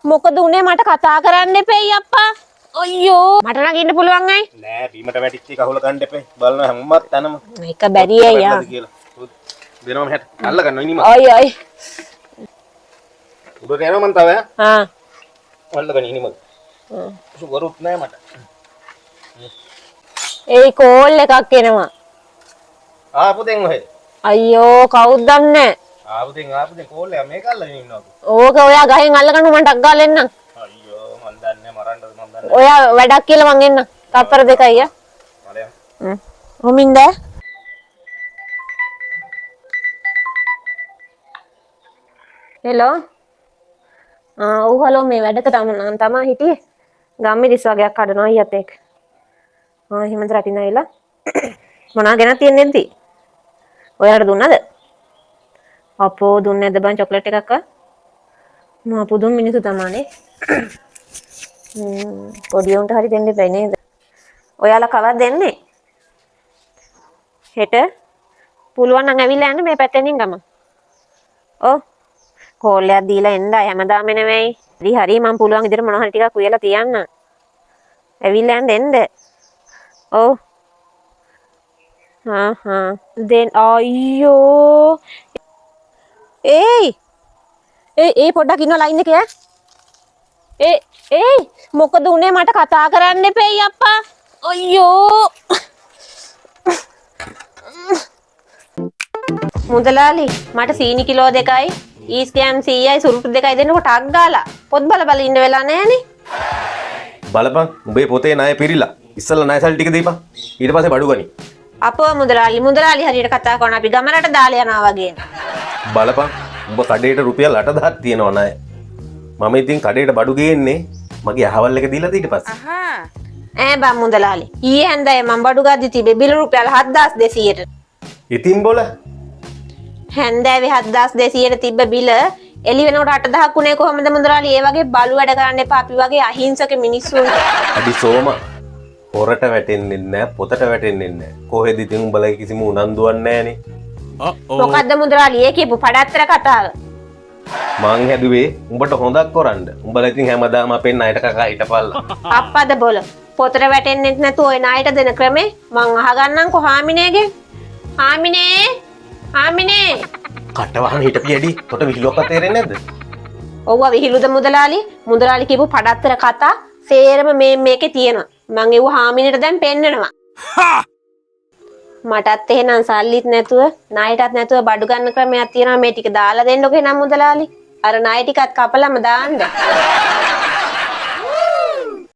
මොකද උනේ මට කතා කරන්න එපෙයි අප්පා. අයියෝ මට නම් ඉන්න පුළුවන් අය. නෑ බීමට වැටිච්ච එක අහුල ගන්න එපේ. බලන්න හැමමත් තනම. මේක බැරි අයියා. දෙනවම හැට අල්ල ගන්න ඉනිම. අය අය. උඩට යනවා මං තව ආ. අල්ල ගන්න ඉනිම. සුවරුත් නෑ මට. ඒ කෝල් එකක් එනවා. ආපු දෙන් ඔහෙ. අයියෝ කවුද දන්නේ? ආපු දෙන් කෝල් එක මේක අල්ලගෙන ඉන්නවා. ඕක ඔයා ගහෙන් අල්ලගන්න මම ටක් ගාලා එන්නම්. අයියෝ මන් දන්නේ මරන්නද මන් දන්නේ. ඔයා වැඩක් කියලා මං එන්නම්. තප්පර දෙකයි යා. බලයන්. හොමින්ද? හෙලෝ. ඔව් හලෝ මේ වැඩක තමයි හිටියේ. ගම්මිරිස් වගේක් කඩනවා ඊයත් එක්ක. හිමන්ත රටින් ආවිලා. මොනවා ගෙනත් තියන්නේ නැද්දි? ඔයාලට දුන්නද? අපෝ දුන්නේ නැද්ද බං චොක්ලට් එකක් ආ? මා පුදුම මිනිස්සු තමයිනේ. පොඩි උන්ට හරි දෙන්න බෑ නේද? ඔයාලා කවද දෙන්නේ? හෙට පුළුවන් නම් ඇවිල්ලා යන්න මේ පැත්තෙන් ගම. ඔව්. කෝල් එකක් දීලා එන්න හැමදාම නෙවෙයි. හරි මම පුළුවන් විදිහට මොනවා හරි ටිකක් උයලා තියන්න. ඇවිල්ලා යන්න එන්න. ඔව්. දෙන් අයියෝ. ඒ පොඩ්ඩක් ඉන්න ලයින් එකේ. මොකද උනේ මට කතා කරන්න එපෙයි අප්පා. අයියෝ. මුදලාලි මට සීනි කිලෝ 2යි ඊස්කෑම් 100යි සුරුටු 2යි දෙන්නකොට ටක් ගාලා පොත් බල ඉන්න වෙලා නැහනේ. බලපන් උඹේ පොතේ ණය පිරිලා. ඉස්සෙල්ලා ණය සල්ලි ටික දීපන්. ඊට පස්සේ බඩු ගනි. අපෝ මුදලාලි හරියට කතා කරන අපි ගමරට දාලා යනවා වගේ. බලපන් උඹ කඩේට රුපියල් 8000ක් තියෙනවා ණය. මම ඉතින් කඩේට බඩු ගේන්නේ මගේ අහවල් එක දීලාද ඊට පස්සේ. බං මුදලාලි. ඊයේ හන්දේ මම බඩු ගද්දි තිබේ බිල රුපියල් 7200ට. ඉතින් බෝල හැන්දෑවේ 7200ට තිබ්බ බිල එළි වෙනකොට 8000ක් උනේ කොහමද මුදලාලි? ඒ වගේ බලු වැඩ කරන්න එපා අපි වගේ අහිංසක මිනිස්සුන්ට. අඩි සෝම හොරට වැටෙන්නේ නැහැ පොතට වැටෙන්නේ නැහැ. කොහෙද ඉතින් උඹලා කිසිම උනන්දුවක් නැහනේ. මොකද්ද මුදලාලි ඒ කියපු පඩත්තර කතාව? මං හැදුවේ උඹට හොඳක් කරන්න. උඹලා ඉතින් හැමදාම අපේ ණයට කකා හිටපල්ලා. අප්පද බොල පොතට වැටෙන්නේ නැතුව ඔය ණයට දෙන ක්‍රමේ මං අහගන්නම්කෝ හාමිනේගෙන්. හාමිනේ කට වහන හිටපිය ඇඩි පොට විහිළුවක්වත් තේරෙන්නේ නැද්ද? ඔව්ව විහිළුද මුදලාලි කියපු පඩත්තර කතා සේරම මේකේ තියෙනවා. මං ඒව හාමිනේට දැන් පෙන්නනවා. මටත් එහෙනම් සල්ලිත් නැතුව ණයටත් නැතුව බඩු ගන්න ක්‍රමයක් තියෙනවා මේ ටික දාලා දෙන්නකෝ එහෙනම් මුදලාලි. අර ණය ටිකත් කපලම දාන්න.